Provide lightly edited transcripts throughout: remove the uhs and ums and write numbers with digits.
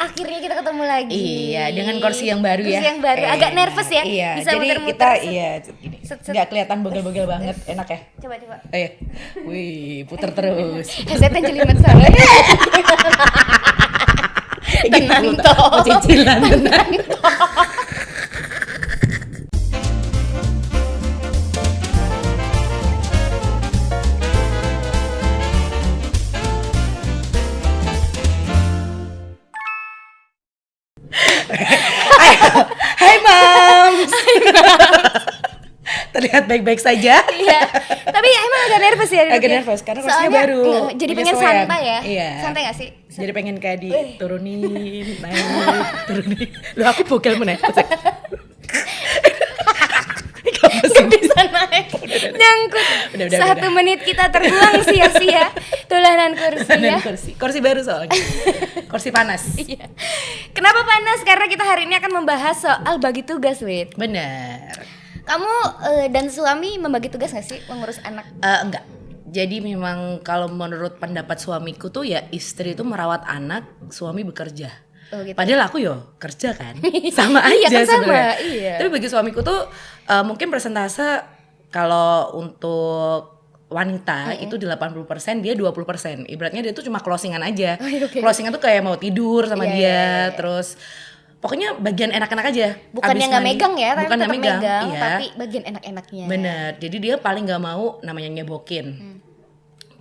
Akhirnya kita ketemu lagi. Iya, dengan kursi yang baru ya. Kursi yang baru, agak nervous ya. Iya, Bisa jadi muter-muter. kita ini Set. nggak kelihatan bogel-bogel banget, enak ya. Coba. Wih, puter terus. Headsetnya jelimet soalnya. Tenang toh. Cicilan tenang. Hai Mams. Terlihat baik-baik saja. Iya. Tapi emang agak nervous ya. Agak nervous karena kursinya soalnya, baru. Jadi pengen Penyesuaian. santai ya. Iya. Santai gak sih? Jadi pengen kayak diturunin, naik, turunin. Loh aku bogel meneh. Gak bisa naik. Nyangkut. Udah. 1 menit kita terbuang sia-sia. Tulanan kursi ya. Kursi baru soalnya. Kursi panas. Iya. Kenapa panas? Karena kita hari ini akan membahas soal bagi tugas, Wit. Bener. Kamu dan suami membagi tugas gak sih mengurus anak? Enggak. Jadi memang kalau menurut pendapat suamiku tuh ya istri itu merawat anak, suami bekerja. Oh, gitu. Padahal aku kerja kan, sama aja Iya, kan sama, sebenarnya. iya. Tapi bagi suamiku tuh mungkin persentase kalau untuk wanita itu 80%, dia 20%. Ibaratnya dia tuh cuma closingan aja. Oh, iya, okay. Closingan tuh kayak mau tidur sama Iya, dia, iya. terus pokoknya bagian enak-enak aja. Bukannya Abis nggak mandi, megang ya, tapi bukan tetap nggak megang, iya. tapi bagian enak-enaknya. Bener, jadi dia paling nggak mau namanya nyebokin,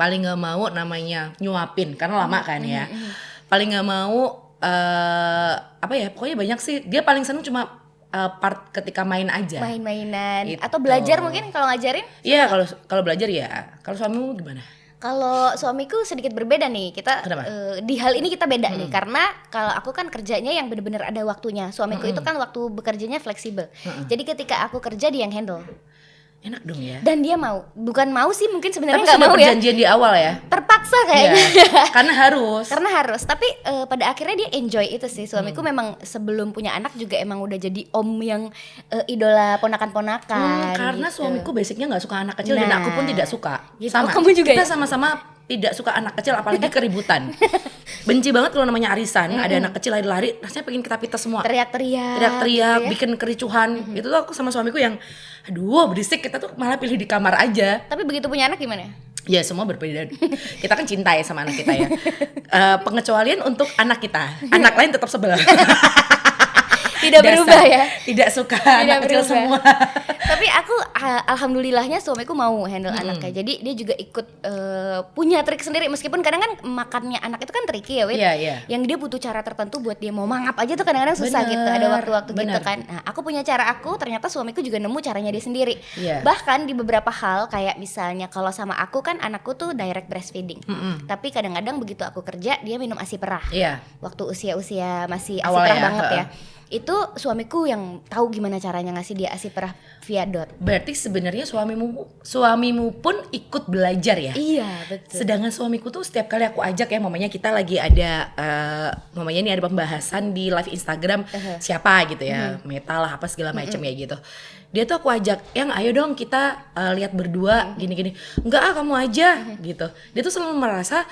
paling nggak mau namanya nyuapin karena lama kan ya, paling nggak mau apa ya, pokoknya banyak sih. Dia paling seneng cuma part ketika main aja. Main-mainan Gitu. atau belajar mungkin kalau ngajarin? Iya, kalau belajar ya. Kalau suamimu gimana? Kalau suamiku sedikit berbeda nih, kita Kenapa? di hal ini kita beda nih, karena kalau aku kan kerjanya yang benar-benar ada waktunya, suamiku itu kan waktu bekerjanya fleksibel. Jadi ketika aku kerja dia yang handle. Enak dong ya. Dan dia bukan mau sih, mungkin sebenarnya Tapi nggak sudah mau ya. perjanjian di awal ya. Terpaksa kayaknya. Iya, karena harus. Karena harus, tapi pada akhirnya dia enjoy itu sih. Suamiku memang sebelum punya anak juga emang udah jadi om yang idola ponakan-ponakan. Karena gitu. suamiku basicnya nggak suka anak kecil dan Nah, aku pun tidak suka. gitu. Sama. Oh, kamu juga Kita ya? sama-sama tidak suka anak kecil, apalagi keributan. Benci banget kalau namanya arisan, ada anak kecil lari-lari, rasanya pengen kita pites semua. Teriak-teriak gitu ya. Bikin kericuhan. Itu tuh aku sama suamiku yang aduh berisik, kita tuh malah pilih di kamar aja. Tapi begitu punya anak gimana? Ya semua berbeda. Kita kan cinta ya sama anak kita ya. Pengecualian untuk anak kita, anak lain tetap sebel. Tidak Dasar, berubah ya. Tidak suka Tidak anak kecil berubah. semua. Tapi aku alhamdulillahnya suamiku mau handle anaknya. Jadi dia juga ikut punya trik sendiri, meskipun kadang kan makannya anak itu kan tricky ya, Wit. Iya. Yang dia butuh cara tertentu buat dia mau mangap aja tuh kadang-kadang susah Bener, gitu. Ada waktu-waktu gitu bener. kan. Nah, aku punya cara aku, ternyata suamiku juga nemu caranya dia sendiri. Iya. Bahkan di beberapa hal kayak misalnya kalau sama aku kan anakku tuh direct breastfeeding. Tapi kadang-kadang begitu aku kerja dia minum ASI perah. Iya. Waktu usia-usia masih ASI Awal perah ya, banget ya. heeh. Itu suamiku yang tahu gimana caranya ngasih dia ASI perah via dot. Berarti sebenarnya suamimu pun ikut belajar ya. Iya, betul. Sedangkan suamiku tuh setiap kali aku ajak ya, mamanya kita lagi ada mamanya ini ada pembahasan di live Instagram siapa gitu ya, Meta lah apa segala macam ya gitu. Dia tuh aku ajak, yang ayo dong kita lihat berdua gini-gini. Enggak kamu aja gitu. Dia tuh selalu merasa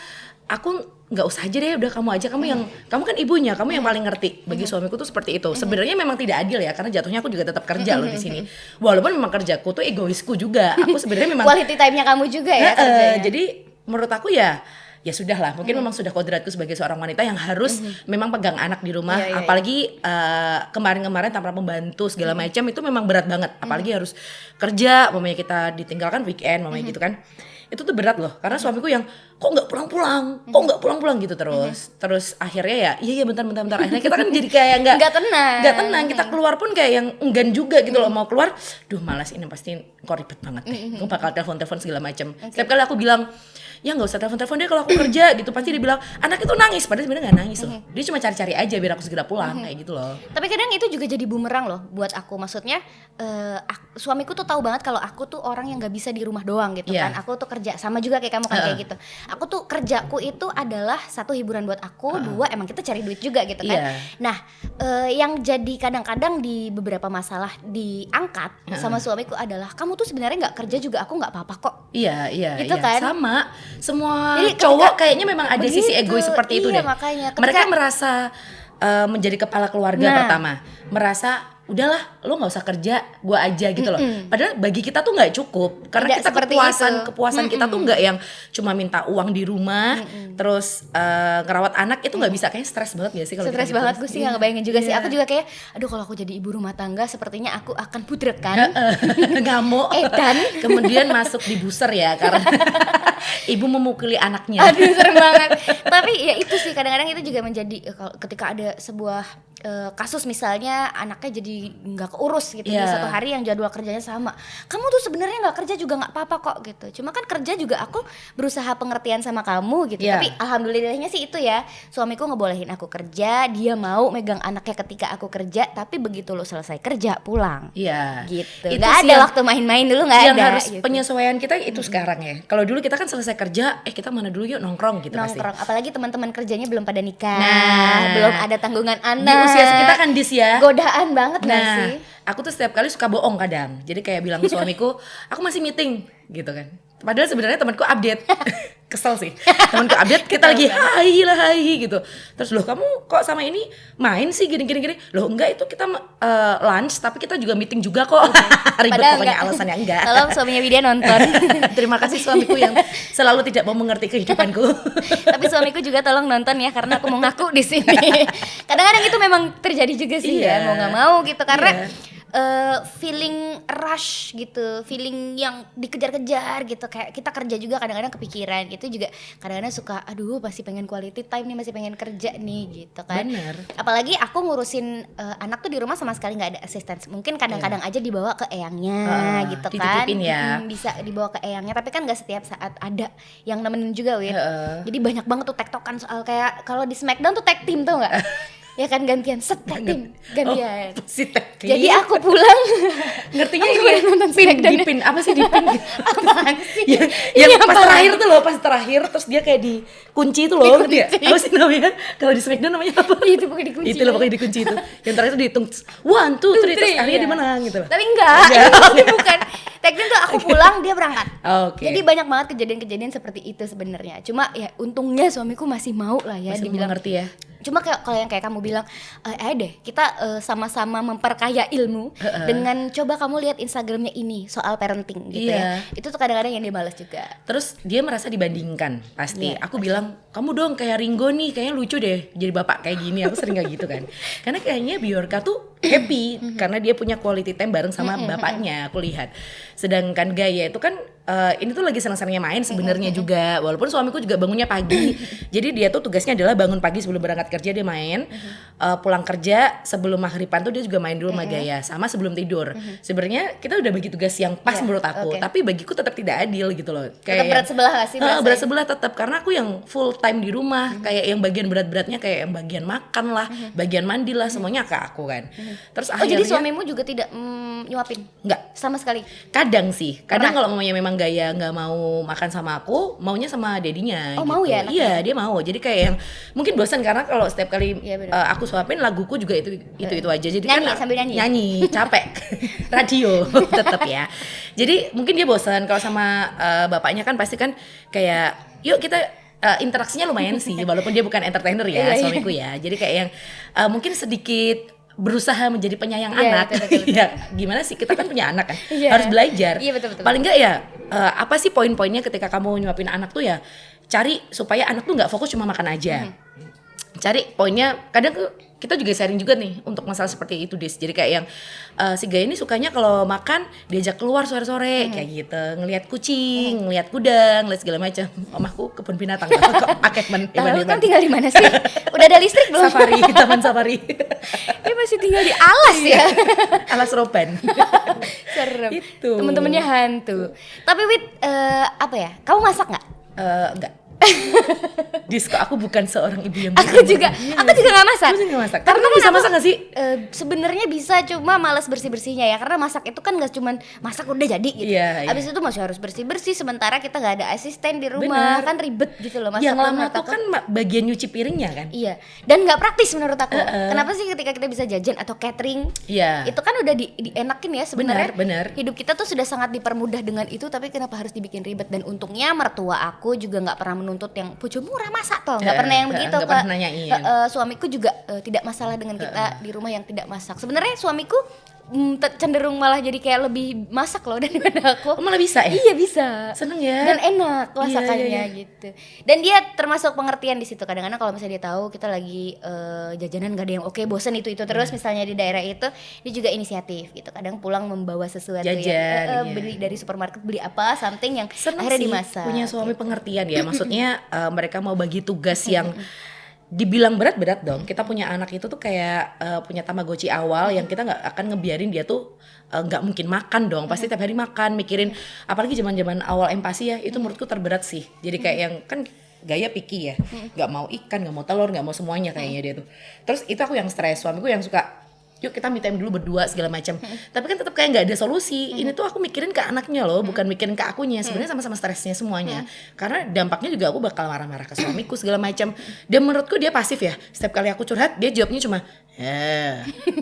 aku nggak usah aja deh, udah kamu aja, kamu kan ibunya, kamu yang paling ngerti. Bagi suamiku tuh seperti itu. Sebenarnya memang tidak adil ya, karena jatuhnya aku juga tetap kerja loh di sini. Walaupun memang kerjaku tuh egoisku juga. Aku sebenarnya memang Quality time-nya kamu juga ya kerjanya. jadi menurut aku ya sudah lah, mungkin memang sudah kodratku sebagai seorang wanita yang harus memang pegang anak di rumah. Iya. Apalagi kemarin-kemarin tanpa pembantu segala macam itu memang berat banget. Apalagi harus kerja, mamanya kita ditinggalkan weekend, mamanya gitu kan. Itu tuh berat loh, karena suamiku yang kok nggak pulang-pulang gitu terus akhirnya ya bentar akhirnya kita kan jadi kayak nggak tenang, kita keluar pun kayak yang enggan juga gitu loh, mau keluar duh malas, ini pasti kok ribet banget deh, aku bakal telepon segala macam. Setiap kali aku bilang ya nggak usah telepon deh kalau aku kerja gitu, pasti dia bilang anak itu nangis, padahal sebenarnya nggak nangis loh, dia cuma cari-cari aja biar aku segera pulang kayak gitu loh. Tapi kadang itu juga jadi bumerang loh buat aku. Maksudnya suamiku tuh tahu banget kalau aku tuh orang yang nggak bisa di rumah doang gitu kan. Aku tuh kerja sama juga kayak kamu kan kayak gitu. Aku tuh kerjaku itu adalah satu hiburan buat aku, dua emang kita cari duit juga gitu kan. Nah yang jadi kadang-kadang di beberapa masalah diangkat sama suamiku adalah kamu tuh sebenarnya nggak kerja juga aku nggak apa-apa kok. Iya Gitu kan? Sama semua Jadi cowok kayaknya memang ada begitu, sisi egois seperti itu iya, deh. makanya Mereka merasa menjadi kepala keluarga pertama, merasa udahlah lo nggak usah kerja, gue aja gitu loh. Padahal bagi kita tuh nggak cukup, karena Tidak kita kepuasan kita tuh nggak yang cuma minta uang di rumah, terus ngerawat anak itu nggak bisa, kayak stres banget gak sih kalau stres gitu? banget. Gue sih nggak ngebayangin juga sih. Aku juga kayak, aduh kalau aku jadi ibu rumah tangga sepertinya aku akan pudrekan, ngamuk, edan, kemudian masuk di buser ya karena ibu memukuli anaknya. Aduh serem banget. Tapi ya itu sih, kadang-kadang itu juga menjadi ketika ada sebuah kasus misalnya anaknya jadi nggak keurus gitu di satu hari yang jadwal kerjanya sama. Kamu tuh sebenarnya nggak kerja juga nggak apa-apa kok gitu. Cuma kan kerja juga aku berusaha pengertian sama kamu gitu. Tapi alhamdulillahnya sih itu ya, suamiku ngebolehin aku kerja, dia mau megang anaknya ketika aku kerja. Tapi begitu lo selesai kerja pulang. Iya. Gitu. Nggak ada waktu main-main dulu, nggak ada. Yang harus gitu. Penyesuaian kita itu sekarang ya. Kalau dulu kita kan selesai kerja, kita mana dulu yuk nongkrong gitu pasti. Apalagi teman-teman kerjanya belum pada nikah, belum ada tanggungan anak. Di usia kita kan dis ya. Godaan banget gak sih? Aku tuh setiap kali suka bohong kadang. Jadi kayak bilang ke suamiku, aku masih meeting gitu kan. Padahal sebenarnya temanku update. Kesel sih. Temanku update, kita lagi hai gitu. Terus loh kamu kok sama ini main sih gini. Loh enggak, itu kita lunch tapi kita juga meeting juga kok. Ribet pokoknya alasannya enggak. Tolong suaminya Widya nonton. Terima kasih suamiku yang selalu tidak mau mengerti kehidupanku. Tapi suamiku juga tolong nonton ya, karena aku mau ngaku di sini. Kadang-kadang itu memang terjadi juga sih ya, mau nggak mau gitu, karena feeling rush gitu, feeling yang dikejar-kejar gitu. Kayak kita kerja juga kadang-kadang kepikiran gitu juga, kadang-kadang suka aduh masih pengen quality time nih, masih pengen kerja nih gitu kan. Bener. Apalagi aku ngurusin anak tuh di rumah sama sekali nggak ada asisten. Mungkin kadang-kadang aja dibawa ke eyangnya gitu kan, dititipin ya. bisa dibawa ke eyangnya, tapi kan nggak setiap saat ada yang nemenin juga Win. Jadi banyak banget tuh tektokan soal kayak kalau di Smackdown tuh tag team tuh nggak? Ya kan gantian tag team gantian. Si tag team. Jadi aku pulang ngertinya aku ini nonton pin, Smackdown. dipin apa sih dipin? Apaan sih? yang pas terakhir tuh loh, pas terakhir terus dia kayak dikunci itu loh, ngerti ya? Apa sih namanya? Kalau di Smackdown namanya apa? Itu pokoknya dikunci. Itu loh pokoknya dikunci itu. Yang terakhir tuh dihitung 1, 2, 3 terus akhirnya dia menang gitu loh. Tapi enggak. Itu bukan. Tag team tuh aku pulang dia berangkat. Oke. Jadi banyak banget kejadian-kejadian seperti itu sebenarnya. Cuma ya untungnya suamiku masih mau lah ya, Masih dibilang mengerti ya. Cuma kalau yang kayak kamu bilang, deh kita sama-sama memperkaya ilmu dengan coba kamu lihat Instagramnya ini soal parenting gitu ya. Itu tuh kadang-kadang yang dia balas juga. Terus dia merasa dibandingkan pasti. Aku bilang, kamu dong kayak Ringo nih, kayaknya lucu deh jadi bapak kayak gini. Aku sering kayak gitu kan. Karena kayaknya Bjorka tuh happy karena dia punya quality time bareng sama bapaknya, aku lihat. Sedangkan Gaya itu kan ini tuh lagi senang-senangnya main sebenarnya juga. Walaupun suamiku juga bangunnya pagi. Jadi dia tuh tugasnya adalah bangun pagi sebelum berangkat kerja dia main. Pulang kerja sebelum maghriban tuh dia juga main dulu sama Gaya, sama sebelum tidur. Sebenarnya kita udah bagi tugas yang pas menurut aku. Tapi bagiku tetap tidak adil gitu loh. Kayak berat sebelah gak sih? Berat sebelah tetap, karena aku yang full time di rumah. Kayak yang bagian berat-beratnya kayak yang bagian makan lah, bagian mandi lah, semuanya ke aku kan. Terus akhirnya, jadi suamimu juga tidak nyuapin? Enggak, sama sekali. Kadang sih, kalau mamanya memang Gaya nggak mau makan sama aku, maunya sama dedinya. Oh gitu. mau ya? Iya dia mau. Jadi kayak yang mungkin bosan karena kalau setiap kali aku suapin laguku juga itu aja. Jadi nyanyi, kan sambil nyanyi capek. Radio tetap ya. Jadi mungkin dia bosan. Kalau sama bapaknya kan pasti kan kayak yuk kita interaksinya lumayan sih, walaupun dia bukan entertainer ya suamiku ya. Jadi kayak yang mungkin sedikit berusaha menjadi penyayang anak. Betul. Ya gimana sih, kita kan punya anak kan, harus belajar. Betul. Paling enggak ya apa sih poin-poinnya ketika kamu nyuapin anak tuh ya, cari supaya anak tuh nggak fokus cuma makan aja. Cari poinnya. Kadang kita juga sharing juga nih untuk masalah seperti itu Dis. Jadi kayak yang si Gaya ini sukanya kalau makan diajak keluar sore-sore kayak gitu, ngelihat kucing, ngelihat kuda, ngelihat segala macam. Omahku kebun binatang kok pakai Tahu kan tinggal di mana sih? Udah ada listrik belum? Safari, taman safari. Dia masih tinggal di alas ya. Alas roban. Serem. Itu. Temen-temennya hantu. Tapi Wit, apa ya? Kamu masak nggak? Enggak. Disko, aku bukan seorang ibu yang aku juga nggak masak. Aku juga nggak masak. Karena kamu bisa masak nggak sih? Sebenarnya bisa, cuma malas bersih-bersihnya ya. Karena masak itu kan nggak cuman masak udah jadi gitu. Abis itu masih harus bersih-bersih. Sementara kita nggak ada asisten di rumah. Kan ribet gitu loh masak. Yang lama tuh kan bagian nyuci piringnya kan. Iya. Dan nggak praktis menurut aku. Kenapa sih ketika kita bisa jajan atau catering? Iya. Itu kan udah dienakin ya sebenarnya. Benar. Hidup kita tuh sudah sangat dipermudah dengan itu. Tapi kenapa harus dibikin ribet? Dan untungnya mertua aku juga nggak pernah menuntut yang bojo murah masa toh, nggak pernah yang begitu nggak pernah nanyain. Suamiku juga tidak masalah dengan kita di rumah yang tidak masak. Sebenarnya suamiku cenderung malah jadi kayak lebih masak loh daripada aku. Malah bisa ya? Iya bisa. Seneng ya. Dan enak masakannya Iya. gitu. Dan dia termasuk pengertian di situ. Kadang-kadang kalau misalnya dia tahu kita lagi jajanan gak ada yang oke, bosen itu terus misalnya di daerah itu, dia juga inisiatif gitu. Kadang pulang membawa sesuatu Jajan, yang beli dari supermarket, beli apa something yang Seneng akhirnya sih dimasak. punya suami pengertian ya. Maksudnya mereka mau bagi tugas yang dibilang berat dong. Kita punya anak itu tuh kayak punya Tamagotchi awal yang kita nggak akan ngebiarin dia tuh nggak mungkin makan dong. Pasti tiap hari makan, mikirin. Apalagi zaman-zaman awal empati ya, itu menurutku terberat sih. Jadi kayak yang kan gaya picky ya, nggak mau ikan, nggak mau telur, nggak mau semuanya kayaknya dia tuh. Terus itu aku yang stres, suamiku yang suka yuk kita me time dulu berdua segala macam. Tapi kan tetap kayak nggak ada solusi. Ini tuh aku mikirin ke anaknya loh, bukan mikirin ke akunya. Sebenarnya sama-sama stresnya semuanya. Karena dampaknya juga aku bakal marah-marah ke suamiku segala macam. Dan menurutku dia pasif ya. Setiap kali aku curhat, dia jawabnya cuma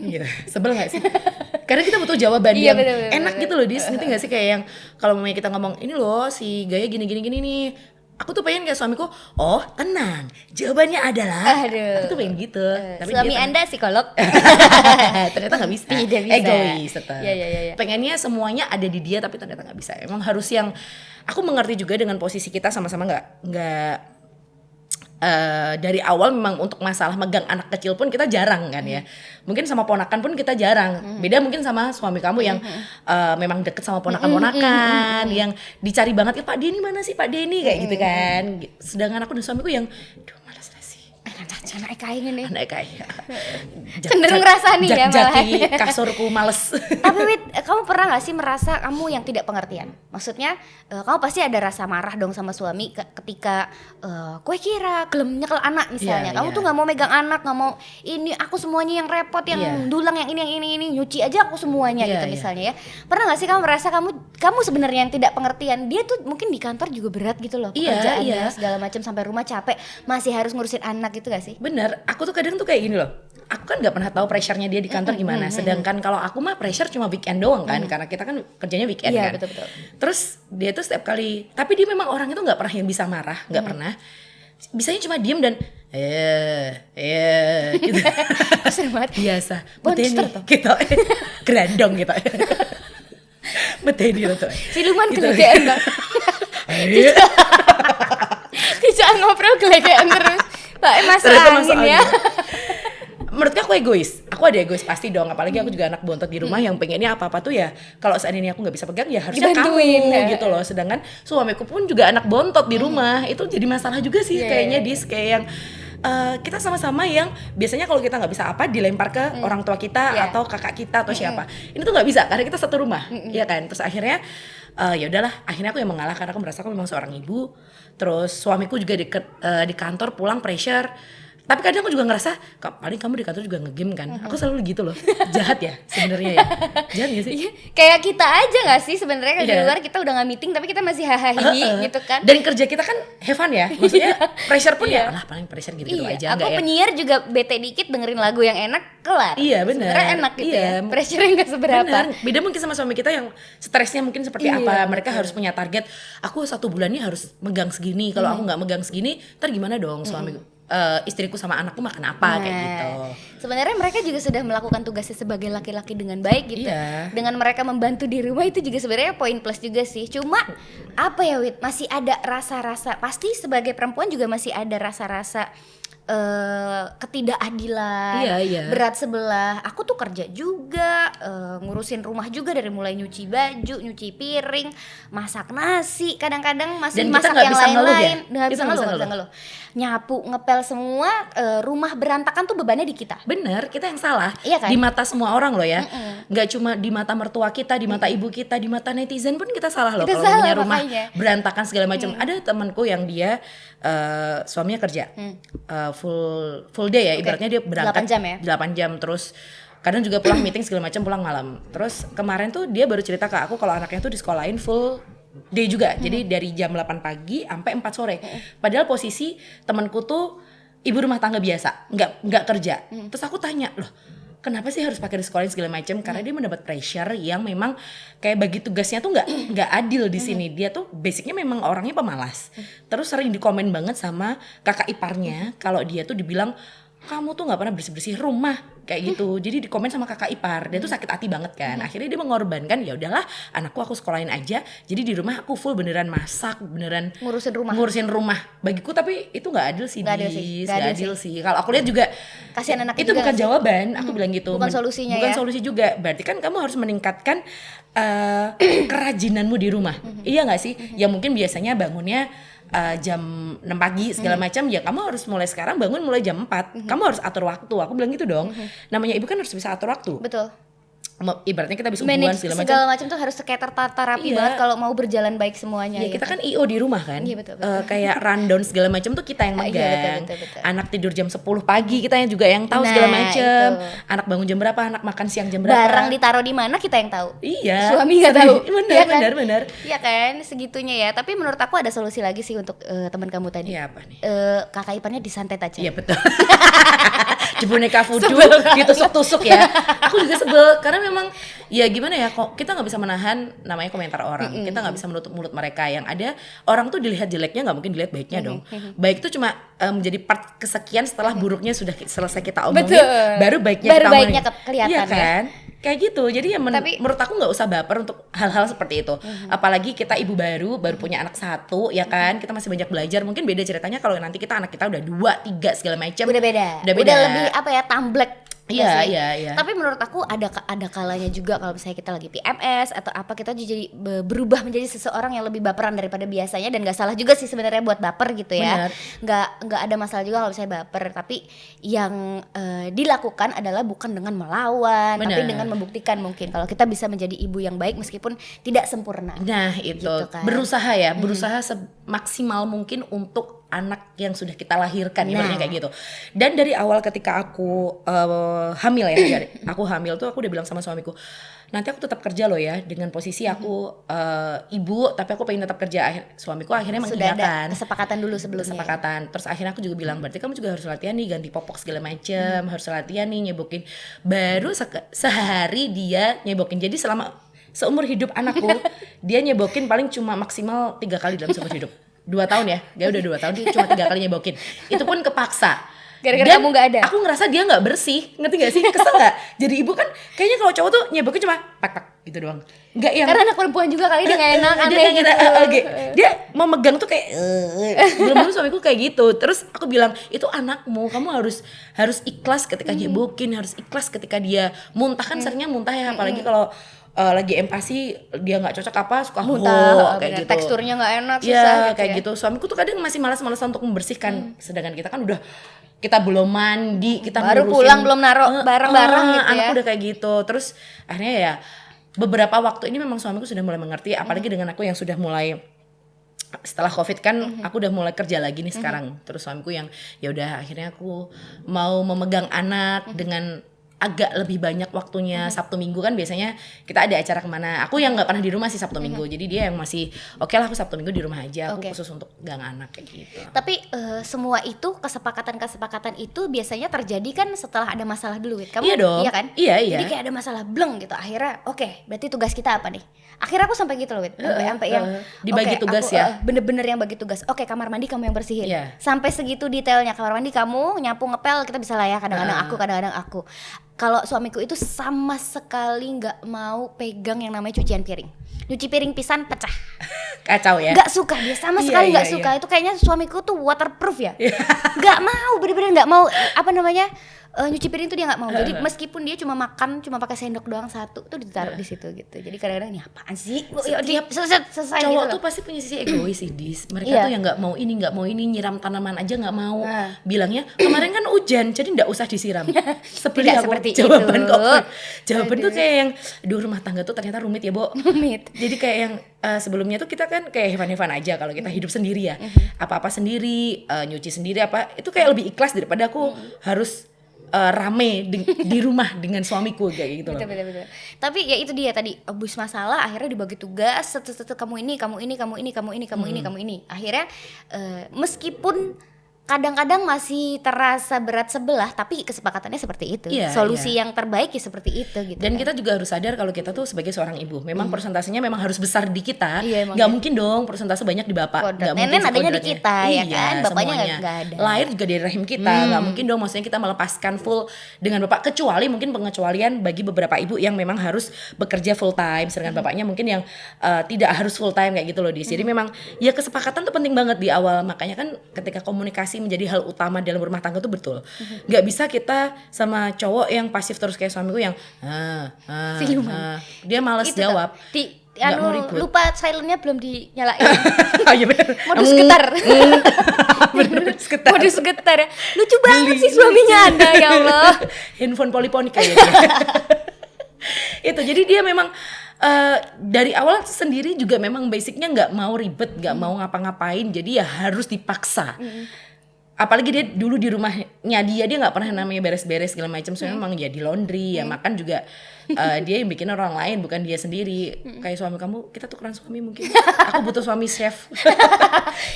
gitu. Sebel gak sih? Karena kita butuh jawaban yang enak gitu loh, Dis. Ngerti gak sih kayak yang kalau mamanya kita ngomong ini loh si Gaya gini nih. Aku tuh pengen kayak suamiku, oh tenang, jawabannya adalah. Aku tuh pengen gitu. Tapi suami Anda psikolog? Ternyata gak bisa. Tidak bisa. Egois tetap. Ya. Pengennya semuanya ada di dia, tapi ternyata gak bisa. Emang harus yang, aku mengerti juga dengan posisi kita sama-sama nggak dari awal memang untuk masalah megang anak kecil pun kita jarang kan ya. Mungkin sama ponakan pun kita jarang. Beda mungkin sama suami kamu yang memang deket sama ponakan-ponakan yang dicari banget, Pak Denny mana sih Pak Denny kayak gitu kan. Sedangkan aku dan suamiku yang malas sih. Anak kain ini. Anak kayak cenderung ngerasa nih ya malah. Jaki kasurku males. Tapi Wit, kamu pernah gak sih merasa kamu yang tidak pengertian? Maksudnya kamu pasti ada rasa marah dong sama suami ketika kue kira gelem nyekel anak misalnya. Kamu tuh gak mau megang anak, gak mau ini aku semuanya yang repot, yang dulang, yang ini, nyuci aja aku semuanya gitu misalnya ya. Pernah gak sih kamu merasa kamu sebenarnya yang tidak pengertian? Dia tuh mungkin di kantor juga berat gitu loh, pekerjaannya segala macam, sampai rumah capek masih harus ngurusin anak gitu gak sih? Bener, aku tuh kadang tuh kayak gini loh. Aku kan nggak pernah tahu pressure-nya dia di kantor gimana. Sedangkan kalau aku mah pressure cuma weekend doang kan, karena kita kan kerjanya weekend kan. Betul. Terus dia tuh setiap kali, tapi dia memang orang itu nggak pernah yang bisa marah, nggak pernah. Bisanya cuma diem dan gitu. Seru banget. Biasa. Monster tuh. Gitu. Gerandong gitu. Beteni tuh. Siluman gelegean bang. Bisa ngobrol gelegean terus. Pak, masuk angin ya. Menurutku aku egois. Aku ada egois pasti dong. Apalagi aku juga anak bontot di rumah yang pengennya apa-apa tuh ya. Kalau seandainya aku nggak bisa pegang ya harusnya dibantuin, kamu gitu loh. Sedangkan suamiku pun juga anak bontot di rumah. Itu jadi masalah juga sih kayaknya Dis. Kayak yang kita sama-sama yang biasanya kalau kita nggak bisa apa dilempar ke orang tua kita atau kakak kita atau siapa. Ini tuh nggak bisa karena kita satu rumah, ya kan. Terus akhirnya ya udahlah. Akhirnya aku yang mengalah karena aku merasa aku memang seorang ibu. Terus suamiku juga di kantor pulang pressure. Tapi kadang aku juga ngerasa, paling kamu di kantor juga nge-game kan. Aku selalu gitu loh. Jahat ya sebenarnya ya. Jahat gak sih? Kayak kita aja gak sih sebenarnya di luar kita udah gak meeting tapi kita masih hahaha gitu kan. Dan kerja kita kan have fun ya. Maksudnya pressure pun ya alah paling pressure gitu-gitu aja. Aku penyiar juga bete dikit dengerin lagu yang enak kelar. Iya benar. Sebenarnya enak gitu ya. Pressure-nya gak seberapa. Bener. Beda mungkin sama suami kita yang stresnya mungkin seperti apa. Mereka harus punya target. Aku 1 bulan ini harus megang segini. Kalau aku gak megang segini, ntar gimana dong suamiku? Istriku sama anakku makan apa kayak gitu. Sebenarnya mereka juga sudah melakukan tugasnya sebagai laki-laki dengan baik gitu. Dengan mereka membantu di rumah itu juga sebenarnya poin plus juga sih. Cuma apa ya Wit, masih ada rasa-rasa, pasti sebagai perempuan juga masih ada rasa-rasa ketidakadilan, berat sebelah. Aku tuh kerja juga, ngurusin rumah juga dari mulai nyuci baju, nyuci piring, masak nasi, kadang-kadang masih masak yang lain-lain. Nggak bisa ngeluh. Nyapu, ngepel semua, rumah berantakan tuh bebannya di kita. Bener, kita yang salah. Iya kan? Di mata semua orang loh ya. Nggak cuma di mata mertua kita, di mata ibu kita, di mata netizen pun kita salah loh kalau punya rumah berantakan segala macam. Ada temanku yang dia suaminya kerja full day ya, ibaratnya dia berangkat 8 jam terus kadang juga pulang meeting segala macam, pulang malam. Terus kemarin tuh dia baru cerita ke aku kalau anaknya tuh di sekolahin full day juga. Jadi dari jam 8 pagi sampai 4 sore. Padahal posisi temanku tuh ibu rumah tangga biasa, nggak kerja. Terus aku tanya, loh kenapa sih harus pakai disekolahin segala macam? Karena dia mendapat pressure yang memang kayak bagi tugasnya tuh nggak adil di sini. Dia tuh basicnya memang orangnya pemalas. Terus sering dikomen banget sama kakak iparnya kalau dia tuh dibilang kamu tuh nggak pernah bersih-bersih rumah kayak gitu. Jadi dikomen sama kakak ipar. Dia tuh sakit hati banget kan. Akhirnya dia mengorbankan, ya udahlah anakku aku sekolahin aja. Jadi di rumah aku full beneran masak, beneran ngurusin rumah. Bagiku tapi itu nggak adil sih. Nggak adil sih. Kalau aku lihat juga kasihan anak itu bukan jawaban. Aku bilang gitu. Bukan solusinya bukan solusi juga. Berarti kan kamu harus meningkatkan kerajinanmu di rumah. Iya nggak sih? Ya mungkin biasanya bangunnya jam 6 pagi segala macam, ya kamu harus mulai sekarang bangun mulai jam 4. Kamu harus atur waktu. Aku bilang gitu dong. Namanya ibu kan harus bisa atur waktu. Betul. Ibaratnya kita bisa hubungan segala macam tuh harus tertata rapi banget kalau mau berjalan baik semuanya. Iya, kita kan IO di rumah kan. Iya, betul. Kayak rundown segala macam tuh kita yang megang. Betul. Anak tidur jam 10 pagi kita yang juga yang tahu segala macam. Anak bangun jam berapa, anak makan siang jam berapa. Barang ditaruh di mana kita yang tahu. Iya. Suami nggak tahu. Benar. Iya kan, segitunya ya. Tapi menurut aku ada solusi lagi sih untuk teman kamu tadi. Iya, apa nih? Kakak iparnya disantet aja. Iya betul. Di boneka voodoo ditusuk-tusuk ya. Aku juga sebel karena memang ya gimana ya, kok kita nggak bisa menahan namanya komentar orang. Kita nggak bisa menutup mulut mereka. Yang ada orang tuh dilihat jeleknya nggak mungkin dilihat baiknya dong. Baik itu cuma menjadi part kesekian setelah buruknya sudah selesai kita omongin. Baru baiknya kita omongin. Kelihatan. Iya kan? Kayak gitu. Jadi ya menurut aku nggak usah baper untuk hal-hal seperti itu. Apalagi kita ibu baru punya anak 1 ya kan. Kita masih banyak belajar. Mungkin beda ceritanya kalau nanti anak kita udah 2, 3 segala macam. Udah beda. Udah lebih tamblek. Iya. Tapi menurut aku ada kalanya juga kalau misalnya kita lagi PMS atau apa, kita jadi berubah menjadi seseorang yang lebih baperan daripada biasanya. Dan nggak salah juga sih sebenarnya buat baper gitu ya. Nggak ada masalah juga kalau misalnya baper. Tapi yang dilakukan adalah bukan dengan melawan, tapi dengan membuktikan mungkin kalau kita bisa menjadi ibu yang baik meskipun tidak sempurna. Nah itu gitu kan. Berusaha semaksimal mungkin untuk anak yang sudah kita lahirkan, ibaratnya kayak gitu. Dan dari awal ketika aku hamil ya, aku hamil tuh aku udah bilang sama suamiku, nanti aku tetap kerja loh ya, dengan posisi aku ibu, tapi aku pengen tetap kerja. Suamiku akhirnya mengiyakan. Sudah ada kesepakatan dulu sebelumnya. Terus akhirnya aku juga bilang, berarti kamu juga harus latihan nih, ganti popok segala macem, harus latihan nih nyebokin. Baru sehari dia nyebokin. Jadi selama seumur hidup anakku, dia nyebokin paling cuma maksimal 3 kali dalam seumur hidup. 2 tahun ya, dia udah 2 tahun, dia cuma 3 kali nyebokin. Itu pun kepaksa. Gara-gara kamu gak ada. Aku ngerasa dia gak bersih, ngerti gak sih? Kesel gak? Jadi ibu kan kayaknya kalau cowok tuh nyebokin cuma pak gitu doang. Nggak yang karena anak perempuan juga kali dia gak enak, aneh gitu. Dia mau megang tuh kayak belum suamiku kayak gitu. Terus aku bilang, itu anakmu, kamu harus ikhlas ketika nyebokin, harus ikhlas ketika dia muntah. Kan seringnya muntah ya, apalagi kalau lagi empati dia nggak cocok suka muntah kayak gitu, teksturnya nggak enak, susah ya, gitu kayak ya. Gitu. Suamiku tuh kadang masih malas-malasan untuk membersihkan, sedangkan kita kan kita belum mandi, kita baru pulang belum naruh barang-barang gitu ya. Anak udah kayak gitu. Terus akhirnya ya beberapa waktu ini memang suamiku sudah mulai mengerti, apalagi dengan aku yang sudah mulai setelah COVID kan aku udah mulai kerja lagi nih sekarang. Terus suamiku yang ya udah akhirnya aku mau memegang anak dengan agak lebih banyak waktunya. Sabtu Minggu kan biasanya kita ada acara kemana. Aku yang nggak pernah di rumah sih Sabtu Minggu. Jadi dia yang masih oke lah, aku Sabtu Minggu di rumah aja. Aku khusus untuk gang anak kayak gitu. Tapi semua itu kesepakatan itu biasanya terjadi kan setelah ada masalah dulu. Kamu iya dong. Iya kan? Iya. Jadi kayak ada masalah bleng gitu. Akhirnya berarti tugas kita apa nih? Akhirnya aku sampai gitu loh, sampai yang dibagi tugas aku, ya. Bener-bener yang bagi tugas. Kamar mandi kamu yang bersihin. Sampai segitu detailnya. Kamar mandi kamu nyapu ngepel, kita bisa lah ya. Kadang-kadang aku. Kalau suamiku itu sama sekali nggak mau pegang yang namanya cucian piring. Nyuci piring pisan pecah. Kacau ya. Nggak suka dia, sama sekali nggak suka. Itu kayaknya suamiku tuh waterproof ya. Nggak mau, bener-bener nggak mau. Nyuci piring tuh dia nggak mau. Jadi meskipun dia cuma makan, cuma pakai sendok doang satu, tuh ditaruh di situ gitu. Jadi kadang-kadang ini apaan sih? Selesai cowok gitu tuh pasti punya sisi egois sih, Dis. Mereka tuh yang nggak mau ini, nyiram tanaman aja nggak mau. Bilangnya kemarin kan hujan, jadi nggak usah disiram. Seperti jawaban itu. Jawaban tuh kayak yang, rumah tangga tuh ternyata rumit ya, Bo. Rumit. Jadi kayak yang sebelumnya tuh kita kan kayak hevan-hevan aja kalau kita hidup sendiri ya. Apa-apa sendiri, nyuci sendiri itu kayak lebih ikhlas daripada aku harus rame di rumah dengan suamiku kayak gitu loh. Betul. Tapi ya itu dia tadi, abis masalah akhirnya dibagi tugas, kamu ini. Akhirnya meskipun kadang-kadang masih terasa berat sebelah, tapi kesepakatannya seperti itu. Solusi yang terbaik ya seperti itu gitu. Dan kita juga harus sadar kalau kita tuh sebagai seorang ibu, memang persentasenya memang harus besar di kita. Nggak ya. mungkin dong persentase banyak di bapak. Nenek adanya di kita ya kan, bapaknya nggak ada. Lahir juga dari rahim kita, nggak mungkin dong maksudnya kita melepaskan full dengan bapak, kecuali mungkin pengecualian bagi beberapa ibu yang memang harus bekerja full time, sedangkan bapaknya mungkin yang tidak harus full time kayak gitu loh. Jadi memang ya kesepakatan tuh penting banget di awal, makanya kan ketika komunikasi menjadi hal utama dalam rumah tangga tuh betul. Nggak bisa kita sama cowok yang pasif terus kayak suamiku yang dia malas jawab. Lupa silentnya belum dinyalain. Iya benar. Modus getar. Modus getar. Lucu banget sih suaminya Anda, ya Allah. Handphone poliponik kayaknya. Itu jadi dia memang dari awal sendiri juga memang basicnya nggak mau ribet, nggak mau ngapa-ngapain, jadi ya harus dipaksa. Apalagi dia dulu di rumahnya dia nggak pernah namanya beres-beres segala macam, soalnya memang ya di laundry ya makan juga dia yang bikin orang lain bukan dia sendiri. Kayak suami kamu, kita tukeran suami mungkin. Aku butuh suami chef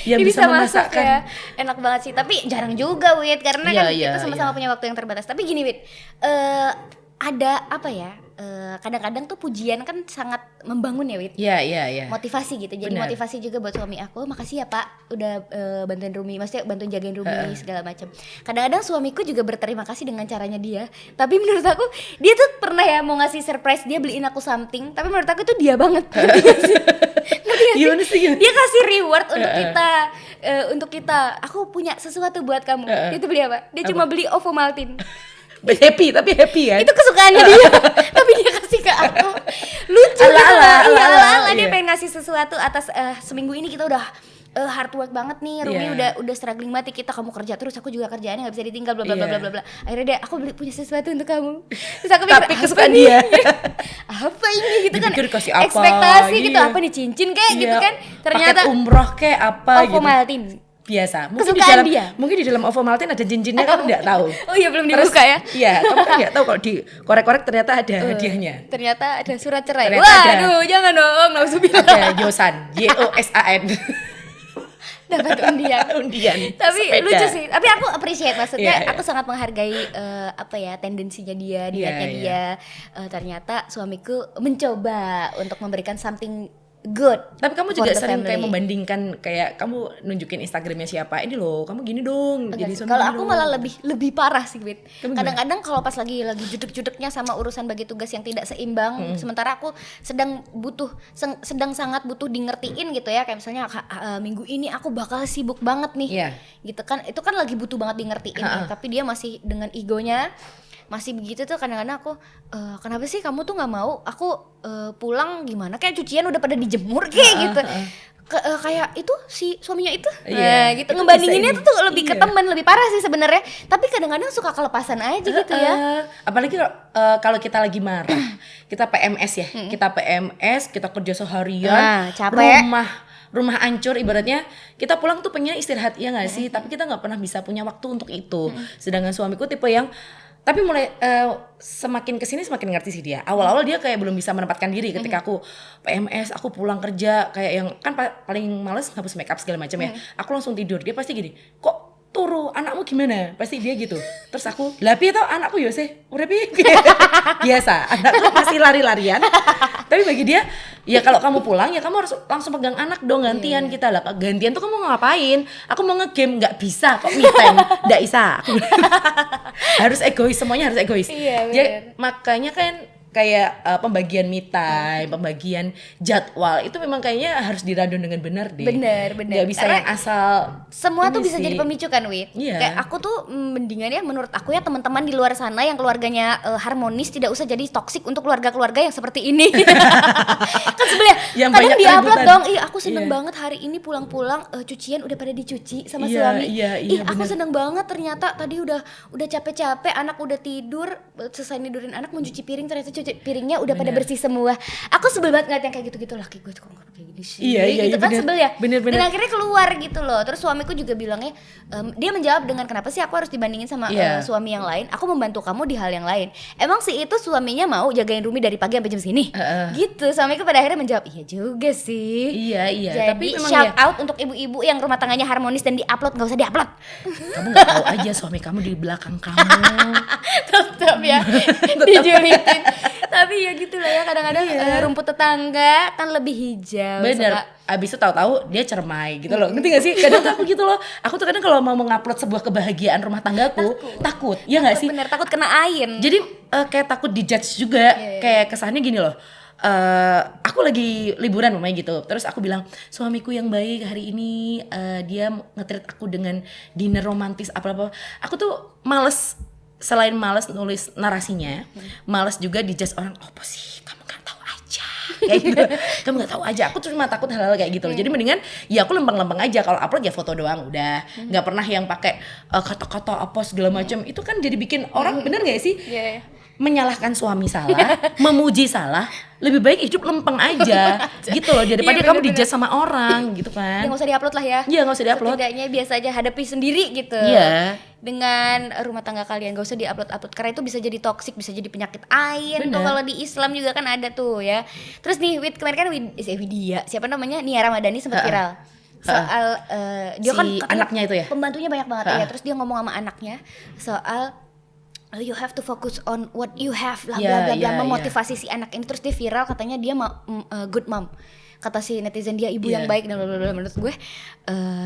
yang bisa memasakkan. Ya. Enak banget sih, tapi jarang juga Wit, karena kan kita sama-sama punya waktu yang terbatas. Tapi gini Wit, ada apa ya? Kadang-kadang tuh pujian kan sangat membangun ya Wit. Iya. Motivasi gitu. Jadi motivasi juga buat suami aku. Makasih ya Pak udah bantuin Rumi, maksudnya bantuin jagain Rumi segala macam. Kadang-kadang suamiku juga berterima kasih dengan caranya dia. Tapi menurut aku dia tuh pernah ya mau ngasih surprise, dia beliin aku something, tapi menurut aku itu dia banget. Ngerti gak sih? Dia kasih reward untuk kita. Aku punya sesuatu buat kamu. Itu beli apa? Dia cuma beli Ovomaltine. Happy kan? Itu kesukaannya dia. Tapi dia kasih ke aku. Lucu ala-ala. Dia pengen ngasih sesuatu atas seminggu ini kita udah hard work banget nih. Rumi udah struggling mati, kita kamu kerja terus, aku juga kerjaannya enggak bisa ditinggal bla bla bla bla. Akhirnya deh aku punya sesuatu untuk kamu. Terus aku pikir, tapi kesukaan dia. Apa ini gitu kan? Kasih apa, ekspektasi gitu, apa nih cincin kayak gitu kan. Ternyata paket umroh kayak apa gitu. Ovomaltine. Biasa. Mungkin di dalam Ovomaltine ada cincinnya, kamu enggak tahu. Oh iya, belum dibuka ya. Iya, kamu kan enggak tahu kalau di korek-korek ternyata ada hadiahnya. Ternyata ada surat cerai. Waduh, jangan dong, nauzubillah. Ada Yosan, YOSAN. Dapat undian. Tapi sepeda. Lucu sih. Tapi aku appreciate, maksudnya aku sangat menghargai tendensinya dia, niatnya dia. Ternyata suamiku mencoba untuk memberikan something good. Tapi kamu juga sering kayak membandingkan, kayak kamu nunjukin Instagramnya siapa, ini loh kamu gini dong. Jadi kalau aku malah lebih parah sih Wit. Kadang-kadang kalau pas lagi judek-judeknya sama urusan bagi tugas yang tidak seimbang, sementara aku sedang sangat butuh di ngertiin gitu ya, kayak misalnya minggu ini aku bakal sibuk banget nih, gitu kan, itu kan lagi butuh banget di ngertiin ya. Tapi dia masih dengan egonya masih begitu tuh. Kadang-kadang aku kenapa sih kamu tuh nggak mau aku pulang, gimana kayak cucian udah pada dijemur kayak gitu. Kayak itu si suaminya itu gitu, ngebandinginnya tuh lebih ke teman, lebih parah sih sebenarnya. Tapi kadang-kadang suka kelepasan aja gitu ya. Apalagi kalau kita lagi marah, kita PMS ya, kita PMS, kita kerja seharian, capek, rumah hancur, ibaratnya kita pulang tuh pengen istirahat ya nggak sih, tapi kita nggak pernah bisa punya waktu untuk itu. Sedangkan suamiku tipe yang, tapi mulai semakin kesini semakin ngerti sih dia. Awal-awal dia kayak belum bisa menempatkan diri ketika aku PMS, aku pulang kerja kayak yang kan paling males ngapus makeup segala macam ya. Aku langsung tidur, dia pasti gini, kok turu, anakmu gimana? Pasti dia gitu. Terus aku, lah piye to anakku yo sih? Udah piye? Biasa, anakku masih lari-larian. Tapi bagi dia, ya kalau kamu pulang ya kamu harus langsung pegang anak dong, gantian kita lah. Gantian tuh kamu mau ngapain? Aku mau nge-game, nggak bisa kok, me time, nggak bisa. Harus egois, semuanya harus egois. Jadi makanya kan kayak pembagian me time, pembagian jadwal itu memang kayaknya harus dirandom dengan benar deh. Benar. Gak bisa yang asal. Semua tuh bisa jadi pemicu kan, Wit. Kayak aku tuh mendingan ya, menurut aku ya, teman-teman di luar sana yang keluarganya harmonis tidak usah jadi toksik untuk keluarga-keluarga yang seperti ini. Kan sebenarnya kadang di-upload dong, aku seneng banget hari ini pulang-pulang cucian udah pada dicuci sama suami. Aku seneng banget, ternyata tadi udah capek-capek, anak udah tidur, selesai nidurin anak, mau cuci piring ternyata cucian cuci piringnya udah pada bersih semua. Aku sebel banget ngeliat yang kayak gitu-gitu, laki gue tuh kok kayak gini sih. Iya, gitu kan bener. sebel ya. Bener. Dan akhirnya keluar gitu loh. Terus suamiku juga bilangnya, dia menjawab dengan kenapa sih aku harus dibandingin sama suami yang lain? Aku membantu kamu di hal yang lain. Emang sih itu suaminya mau jagain Rumi dari pagi sampai jam segini? Gitu. Suamiku pada akhirnya menjawab, iya juga sih. Iya. Jadi Tapi memang shout ya, out untuk ibu-ibu yang rumah tangganya harmonis dan diupload, nggak usah diupload. kamu nggak tahu aja suami kamu di belakang kamu. Tetap ya dijulitin. Tapi ya gitu lah ya, kadang-kadang rumput tetangga kan lebih hijau. Bener. Abis itu tahu-tahu dia cermai gitu loh. Ngerti gak sih? Kadang tuh aku gitu loh. Aku tuh kadang kalau mau mengupload sebuah kebahagiaan rumah tanggaku, takut. Iya gak sih? Bener, takut kena air. Jadi kayak takut dijudge juga. Kayak kesannya gini loh. Aku lagi liburan mamanya gitu. Terus aku bilang, suamiku yang baik hari ini dia nge-treat aku dengan dinner romantis apa-apa. Aku tuh males, selain males nulis narasinya, males juga dijudge orang. Apa sih? Kamu gak tahu aja. Kayak gitu. Kamu gak tahu aja. Aku cuma takut hal-hal kayak gitu loh. Jadi mendingan ya aku lempeng-lempeng aja. Kalau upload ya foto doang udah. Gak pernah yang pakai kata-kata apa segala macam. Itu kan jadi bikin orang, bener gak sih? Menyalahkan suami salah, memuji salah, lebih baik hidup lempeng aja gitu loh, daripada kamu dijudge sama orang gitu kan. Ya nggak usah diupload lah ya. Iya, nggak usah diupload. Setidaknya biasa aja hadapi sendiri gitu. Iya. Dengan rumah tangga kalian, gak usah diupload karena itu bisa jadi toksik, bisa jadi penyakit ain. Tuh kalau di Islam juga kan ada tuh ya. Terus nih kemarin kan Widya, siapa namanya, Nia Ramadhani sempat viral soal dia si kan anaknya itu ya, pembantunya banyak banget ya. Terus dia ngomong sama anaknya soal you have to focus on what you have, bla bla bla, memotivasi si anak ini. Terus dia viral katanya dia good mom, kata si netizen dia ibu yang baik dan bla bla bla. Menurut gue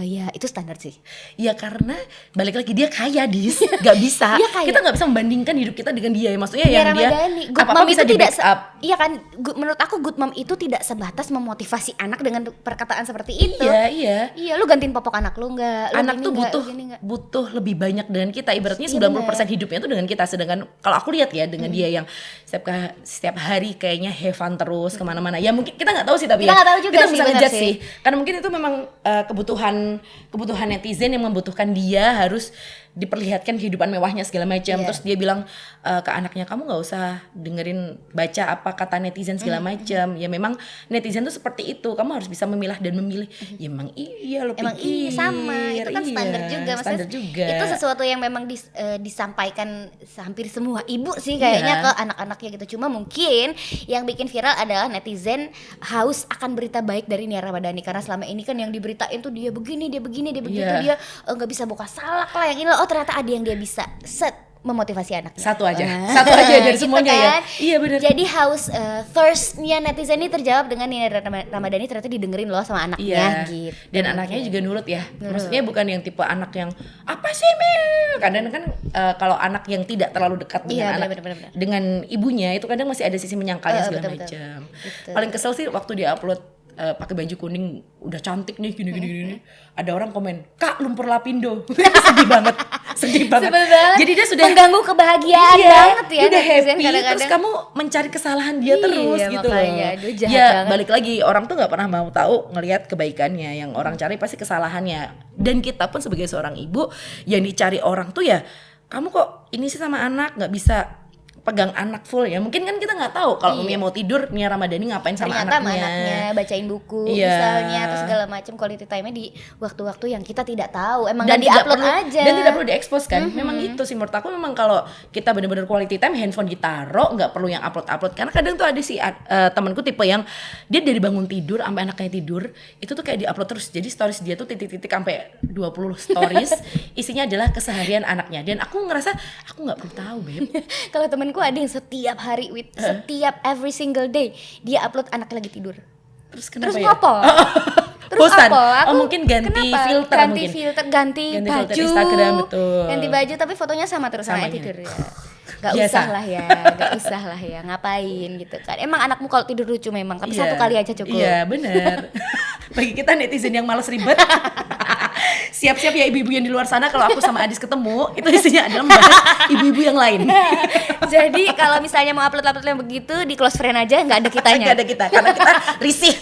ya itu standar sih. Ya karena balik lagi dia kaya nggak bisa. Kita nggak bisa membandingkan hidup kita dengan dia. Maksudnya yang dia apa bisa di backup. Iya kan, menurut aku good mom itu tidak sebatas memotivasi anak dengan perkataan seperti itu. Iya, lu gantiin popok anak lu nggak? Anak tuh butuh lebih banyak dengan kita. Ibaratnya 90% hidupnya tuh dengan kita. Sedangkan kalau aku lihat ya dengan dia yang setiap hari kayaknya have fun terus kemana-mana. Ya mungkin kita nggak tahu sih, tapi kita nggak tahu juga kita sih, bisa ngejudge sih. Karena mungkin itu memang kebutuhan netizen yang membutuhkan dia harus diperlihatkan kehidupan mewahnya segala macam. Terus dia bilang ke anaknya, kamu nggak usah dengerin baca apa kata netizen segala macam. Ya memang netizen tuh seperti itu. Kamu harus bisa memilah dan memilih. Ya emang iya lo emang pikir. Iya sama. Itu kan standar juga. Standar juga. Itu sesuatu yang memang disampaikan hampir semua ibu sih kayaknya ke anak-anaknya gitu. Cuma mungkin yang bikin viral adalah netizen haus akan berita baik dari Nia Ramadhani, karena selama ini kan yang diberitain tuh dia begini, dia begitu, dia nggak bisa buka salak lah, yang ini lah. Oh ternyata ada yang dia bisa memotivasi anaknya. Satu aja dari gitu semuanya kan? Ya. Iya benar. Jadi thirstnya netizen ini terjawab dengan Nia Ramadhani ternyata didengerin loh sama anaknya gitu. Dan anaknya juga nurut ya. Maksudnya bukan yang tipe anak yang apa sih Mel? Kadang kan kalau anak yang tidak terlalu dekat dengan bener. Dengan ibunya itu kadang masih ada sisi menyangkalnya segala macam. Paling kesel sih waktu dia upload pakai baju kuning udah cantik nih gini. Ada orang komen, "Kak, lumpur lapindo." Sedih banget. Jadi dia sudah mengganggu kebahagiaan banget ya. Udah happy, terus kamu mencari kesalahan dia terus gitu makanya, loh. Ya balik lagi, orang tuh nggak pernah mau tahu ngelihat kebaikannya. Yang orang cari pasti kesalahannya. Dan kita pun sebagai seorang ibu yang dicari orang tuh ya, kamu kok ini sih sama anak nggak bisa pegang anak full ya. Mungkin kan kita nggak tahu kalau Nia mau tidur, Nia Ramadhani ngapain sama anaknya. Bacain buku misalnya, atau segala macam quality time-nya di waktu-waktu yang kita tidak tahu. Emang dan di-upload aja. Dan tidak perlu diekspos kan. Memang gitu sih menurut aku. Memang kalau kita benar-benar quality time, handphone ditaruh, nggak perlu yang upload. Karena kadang tuh ada sih temanku tipe yang dia dari bangun tidur sampai anaknya tidur, itu tuh kayak di-upload terus. Jadi stories dia tuh titik-titik sampai 20 stories isinya adalah keseharian anaknya. Dan aku ngerasa aku nggak perlu tahu, Beb. Kalau temenku ada yang setiap hari setiap every single day dia upload anak lagi tidur. Terus kenapa apa? Terus bosan. apa? Mungkin ganti filter, ganti baju Instagram, betul. Ganti baju tapi fotonya sama terus sama tidur ya. Gak usah lah ya, ngapain gitu kan. Emang anakmu kalau tidur lucu memang, tapi satu kali aja cukup. Iya benar. Bagi kita netizen yang malas ribet, siap-siap ya ibu-ibu yang di luar sana. Kalau aku sama Adis ketemu, itu isinya adalah membahas ibu-ibu yang lain. Jadi kalau misalnya mau upload yang begitu, di close friend aja, nggak ada kitanya. Nggak ada kita, karena kita risih.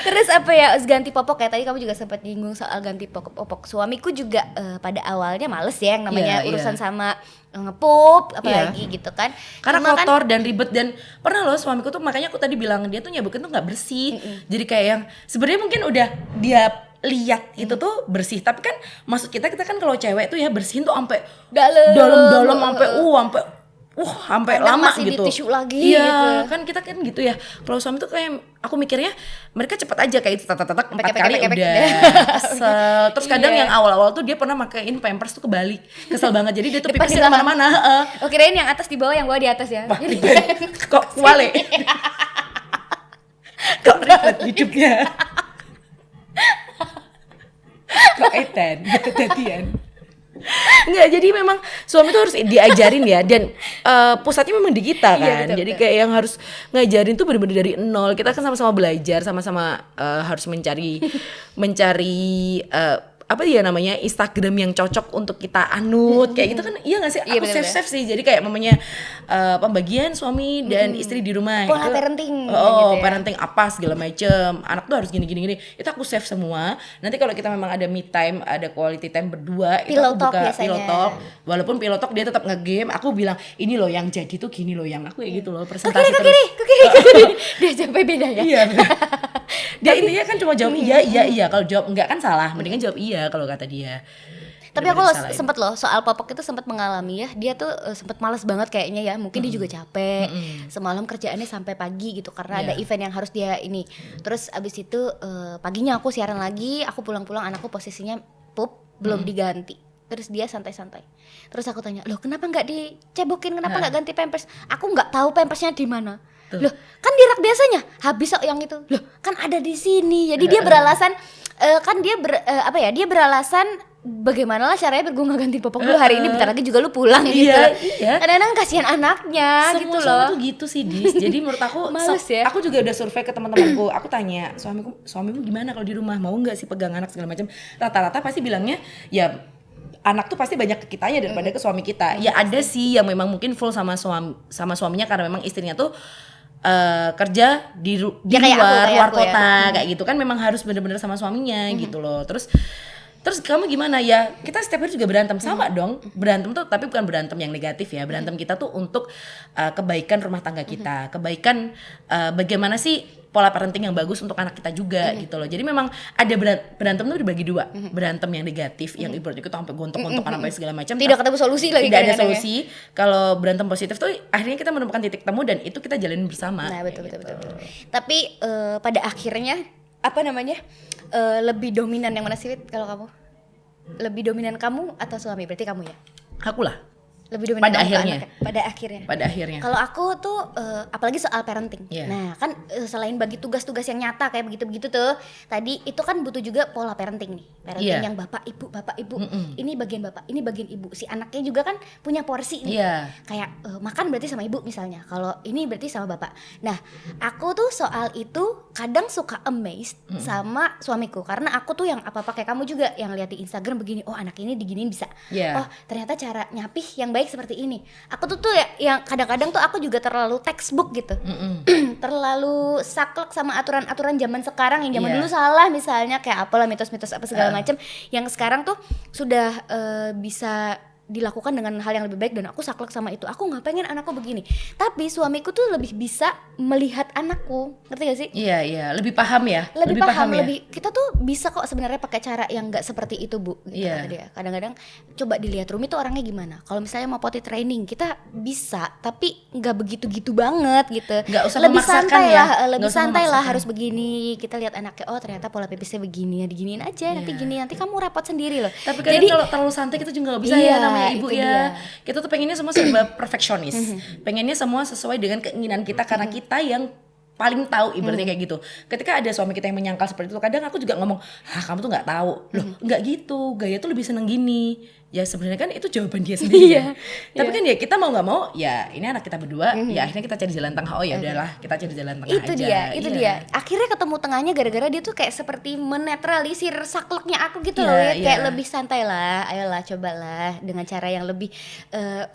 Terus apa ya, ganti popok ya, tadi kamu juga sempat nyinggung soal ganti popok. Suamiku juga pada awalnya males ya yang namanya urusan sama ngepup apalagi gitu kan. Karena Cuma kotor dan ribet, dan pernah loh suamiku tuh, makanya aku tadi bilang dia tuh nyabukin tuh nggak bersih. Jadi kayak yang sebenarnya mungkin udah dia lihat itu tuh bersih, tapi kan maksud kita kan kalau cewek tuh ya bersihin tuh sampai dalam sampai lama masih gitu. di tisu lagi iya, gitu. Kan kita kan gitu ya. Kalau suami tuh kayak aku mikirnya mereka cepet aja kayak tatak 4 kali udah kesel. Terus kadang yang awal-awal tuh dia pernah makain Pampers tuh kebalik. Kesel banget. Jadi dia tuh pipisnya kemana-mana. Oh, kirain yang atas di bawah, yang bawah di atas ya. Wah, kok wale. Kok ribet hidupnya. Kok edan, ketatian. Enggak, jadi memang suami tuh harus diajarin ya, dan pusatnya memang di kita kan. Iya, betul, jadi kayak yang harus ngajarin tuh bener-bener dari nol. Kita kan sama-sama belajar, sama-sama harus mencari apa ya namanya, Instagram yang cocok untuk kita anut kayak gitu kan. Iya nggak sih? Iya, Aku bener-bener. save sih. Jadi kayak mamanya pembagian suami dan istri di rumah. Pola Itu, parenting gitu ya. Parenting apa segala macem. Anak tuh harus gini. Itu aku save semua. Nanti kalau kita memang ada me time, ada quality time berdua, itu Pillow aku talk buka biasanya. pillow talk. Walaupun pillow talk dia tetap nge-game, aku bilang ini loh yang jadi tuh gini loh, yang aku kayak gitu loh, presentasi Ke kiri. Dia sampai beda ya. Iya. Dia intinya kan cuma jawab iya. Kalau jawab enggak kan salah. Mendingan jawab iya kalau kata dia. Tapi aku Daripada disalahin. sempet loh soal popok itu sempat mengalami ya. Dia tuh sempet males banget kayaknya ya. Mungkin dia juga capek. Semalam kerjaannya sampai pagi gitu karena ada event yang harus dia ini. Terus abis itu paginya aku siaran lagi. Aku pulang-pulang, anakku posisinya pup belum diganti. Terus dia santai-santai. Terus aku tanya, loh kenapa nggak dicebokin? Kenapa nggak ganti pampers? Aku nggak tahu pampersnya di mana. Loh kan di rak biasanya habis kok yang itu. Loh kan ada di sini. Jadi dia beralasan dia beralasan bagaimana lah caranya biar gue gak ganti popok dulu hari ini, bentar lagi juga lu pulang gitu. Iya. Kadang-kadang kasihan anaknya Semua gitu suami loh. tuh gitu sih, Dis. Jadi menurut aku Males ya. aku juga udah survei ke teman-temanku. Aku tanya, suamimu gimana kalau di rumah? Mau nggak sih pegang anak segala macam? Rata-rata pasti bilangnya ya anak tuh pasti banyak ke kitanya daripada ke suami kita. Ya ada sih yang memang mungkin full sama suaminya karena memang istrinya tuh kerja di Ya, kayak luar aku kota kayak gitu kan, memang harus bener-bener sama suaminya gitu loh. Terus kamu gimana ya? Kita setiap hari juga berantem sama dong. Berantem tuh tapi bukan berantem yang negatif ya. Berantem kita tuh untuk kebaikan rumah tangga kita, kebaikan bagaimana sih pola parenting yang bagus untuk anak kita juga gitu loh. Jadi memang ada berantem tuh dibagi dua. Berantem yang negatif yang ibaratnya kita sampai gontok-gontokan sampai segala macam. Tidak ketemu solusi lagi. Tidak ada kadang-kadang ya. solusi. Kalau berantem positif tuh akhirnya kita menemukan titik temu dan itu kita jalanin bersama. Nah betul. Tapi pada akhirnya apa namanya, lebih dominan yang mana sih Wit, kalau kamu? Lebih dominan kamu atau suami? Berarti kamu ya? Aku lah. Lebih dominan Pada kamu ke akhirnya. anaknya? Pada akhirnya. Kalau aku tuh apalagi soal parenting. Yeah. Nah, kan selain bagi tugas-tugas yang nyata kayak begitu-begitu tuh, tadi itu kan butuh juga pola parenting nih. Parenting yang bapak ibu. Ini bagian bapak, ini bagian ibu. Si anaknya juga kan punya porsi nih. Yeah. Kayak makan berarti sama ibu misalnya. Kalau ini berarti sama bapak. Nah, aku tuh soal itu kadang suka amazed sama suamiku karena aku tuh yang apa pakai kamu juga yang lihat di Instagram begini, oh anak ini diginiin bisa. Yeah. Oh, ternyata cara nyapih yang baik seperti ini. Aku tuh ya, yang kadang-kadang tuh aku juga terlalu textbook gitu. Terlalu saklek sama aturan-aturan zaman sekarang yang zaman dulu salah, misalnya kayak apalah mitos-mitos apa segala macam yang sekarang tuh sudah bisa dilakukan dengan hal yang lebih baik dan aku saklek sama itu. Aku nggak pengen anakku begini. Tapi suamiku tuh lebih bisa melihat anakku, ngerti gak sih? Iya, lebih paham ya. Lebih paham ya. kita tuh bisa kok sebenarnya pakai cara yang nggak seperti itu bu. Gitu kata dia. Kadang-kadang coba dilihat Rumi tuh orangnya gimana. Kalau misalnya mau potty training kita bisa, tapi nggak begitu-gitu banget gitu. Nggak usah lebih memaksakan santai ya. lah, lebih Nggak usah santai lah memaksakan. harus begini. Kita lihat anaknya, oh ternyata pola pipisnya begini, ya diginiin aja. Nanti gini, nanti kamu repot sendiri loh. Tapi kadang kalau terlalu santai kita juga nggak bisa ya, namanya ibu itu ya. dia. Kita tuh pengennya semua serba perfeksionis. Pengennya semua sesuai dengan keinginan kita karena kita yang paling tahu ibaratnya kayak gitu. Ketika ada suami kita yang menyangkal seperti itu, kadang aku juga ngomong, kamu tuh nggak tahu. Loh, nggak gitu. Gaya tuh lebih seneng gini. ya sebenarnya kan itu jawaban dia sendiri Iya, ya. Tapi kan ya kita mau nggak mau ya ini anak kita berdua, ya akhirnya kita cari jalan tengah. Oh ya udahlah, kita cari jalan tengah Itu aja. itu Iya. dia. Akhirnya ketemu tengahnya gara-gara dia tuh kayak seperti menetralisir sakleknya aku gitu Iya, loh ya. iya. Kayak lebih santai lah, ayolah cobalah dengan cara yang lebih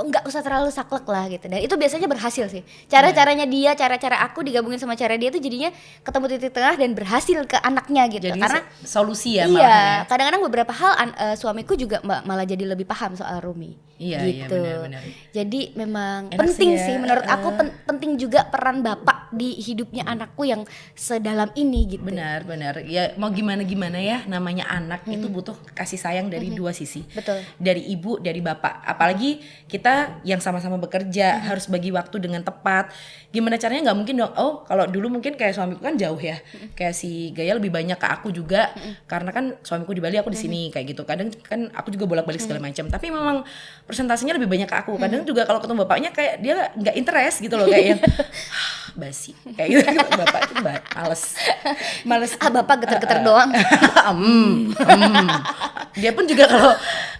nggak usah terlalu saklek lah gitu. Dan itu biasanya berhasil sih. Cara-caranya dia, cara-cara aku digabungin sama cara dia tuh jadinya ketemu titik tengah dan berhasil ke anaknya gitu. Jadi Karena solusi ya iya, malahan ya. kadang-kadang beberapa hal suamiku juga malah jadi lebih paham soal Rumi. Iya, iya, gitu. benar-benar. Jadi memang Enak penting sih ya, sih menurut aku penting juga peran bapak di hidupnya anakku yang sedalam ini gitu. Benar. Ya mau gimana ya, namanya anak itu butuh kasih sayang dari dua sisi. Betul. Dari ibu, dari bapak. Apalagi kita yang sama-sama bekerja harus bagi waktu dengan tepat. Gimana caranya, nggak mungkin dong. Oh, kalau dulu mungkin kayak suamiku kan jauh ya. Kayak si Gaya lebih banyak ke aku juga karena kan suamiku di Bali, aku di sini kayak gitu. Kadang kan aku juga bolak-balik segala macam. Tapi memang persentasenya lebih banyak ke aku. Kadang juga kalau ketemu bapaknya kayak dia nggak interest gitu loh, kayak yang basi kayak gitu. Bapak itu males. Bapak geter-geter doang. Dia pun juga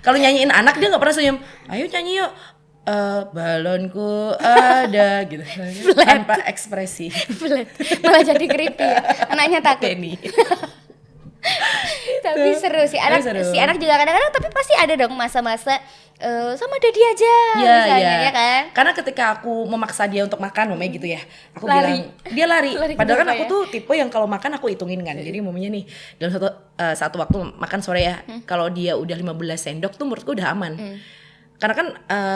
kalau nyanyiin anak dia nggak pernah senyum. Ayo nyanyi yuk. Balonku ada gitu. Tanpa ekspresi. Flat. Malah jadi creepy ya. Anaknya takut. Penny. Tapi seru sih anak. Seru. Si anak juga kadang-kadang tapi pasti ada dong masa-masa sama daddy aja misalnya ya kan. Karena ketika aku memaksa dia untuk makan, mamanya gitu ya, aku Lari. bilang dia lari. Lari Padahal kan kenapa aku ya? tuh tipe yang kalau makan aku hitungin kan. Jadi mamanya nih dalam satu waktu makan sore ya, kalau dia udah 15 sendok tuh menurutku udah aman. Karena kan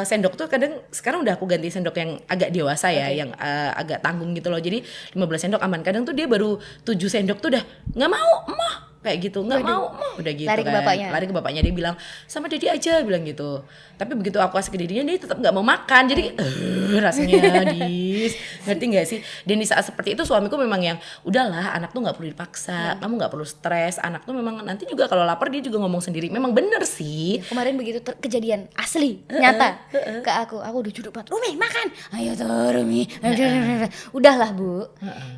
sendok tuh kadang sekarang udah aku ganti sendok yang agak dewasa ya, yang agak tanggung gitu loh. Jadi 15 sendok aman. Kadang tuh dia baru 7 sendok tuh udah nggak mau, emah kayak gitu, nggak mau, emah udah gitu. Lari ke kan. bapaknya. Lari ke bapaknya, dia bilang sama Dedi aja, bilang gitu. Tapi begitu aku kasih ke Dedinya, dia tetap nggak mau makan. Jadi rasanya ngerti nggak sih? Dan di saat seperti itu suamiku memang yang udahlah, anak tuh nggak perlu dipaksa, kamu nggak perlu stres. Anak tuh memang nanti juga kalau lapar dia juga ngomong sendiri. Memang bener sih. Kemarin begitu kejadian asli nyata ke aku udah juduk banget, Rumi makan, ayo tuh Rumi. Udahlah Bu,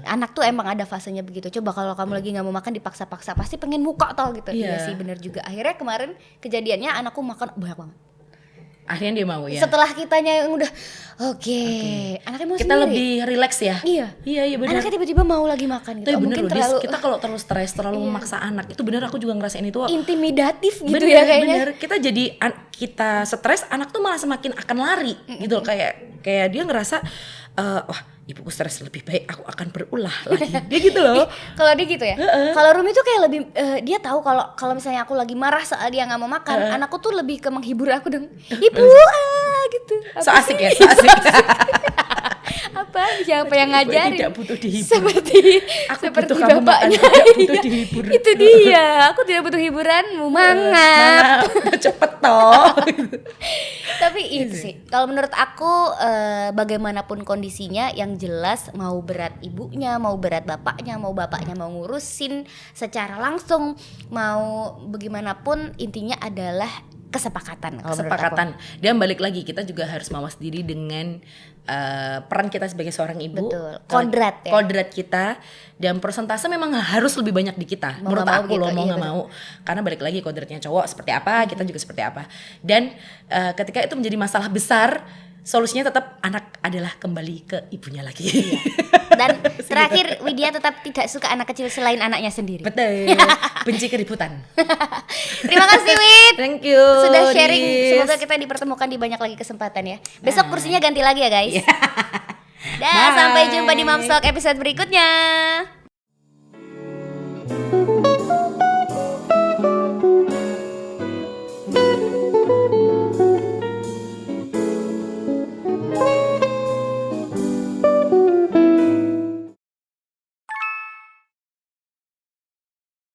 anak tuh emang ada fasenya begitu. Coba kalau kamu lagi nggak mau makan dipaksa-paksa pasti pengen muka tau gitu. Iya sih bener juga. Akhirnya kemarin kejadiannya anakku makan banyak banget. Akhirnya dia mau ya. Setelah kitanya yang udah oke. Anaknya mau Kita sendiri. lebih rileks ya. Iya benar. Anaknya tiba-tiba mau lagi makan gitu. Tapi bener Mungkin loh, terlalu kita kalau terlalu stres, terlalu memaksa anak, itu bener aku juga ngerasain itu. intimidatif gitu Bener, ya kayaknya. bener. Kita jadi kita stres, anak tuh malah semakin akan lari gitu loh. Kayak dia ngerasa wah ibuku stres, lebih baik aku akan berulah lagi. Dia gitu loh. Kalau dia gitu ya. Kalau Rumi tuh kayak lebih dia tahu kalau misalnya aku lagi marah saat dia nggak mau makan, anakku tuh lebih ke menghibur aku dong. Ibu gitu. So asik ya, so asik. Apa siapa yang Ibu ngajarin? tidak butuh dihibur. Seperti Aku seperti butuh kamu makan, bapaknya. tidak butuh Iya. dihibur. Itu dia. Aku tidak butuh hiburanmu, mangap. Udah cepet toh. Tapi itu sih kalau menurut aku bagaimanapun kondisinya yang jelas mau berat ibunya, mau berat bapaknya mau ngurusin secara langsung, mau bagaimanapun intinya adalah kesepakatan kalau menurut aku. Kesepakatan. Dan balik lagi kita juga harus mawas diri dengan peran kita sebagai seorang ibu. Betul. Kodrat ya. Kodrat kita, dan persentase memang harus lebih banyak di kita. Mau Menurut nggak mau aku gitu, loh, mau iya nggak betul. mau. Karena balik lagi kodratnya cowok seperti apa, kita juga seperti apa. Dan ketika itu menjadi masalah besar, solusinya tetap anak adalah kembali ke ibunya lagi. Dan terakhir Widya tetap tidak suka anak kecil selain anaknya sendiri. Betul. Benci keributan. Terima kasih Wid. Thank you. Sudah sharing. Dis. Semoga kita dipertemukan di banyak lagi kesempatan ya. Besok kursinya ganti lagi ya guys. Dah, sampai jumpa di Momstalk episode berikutnya.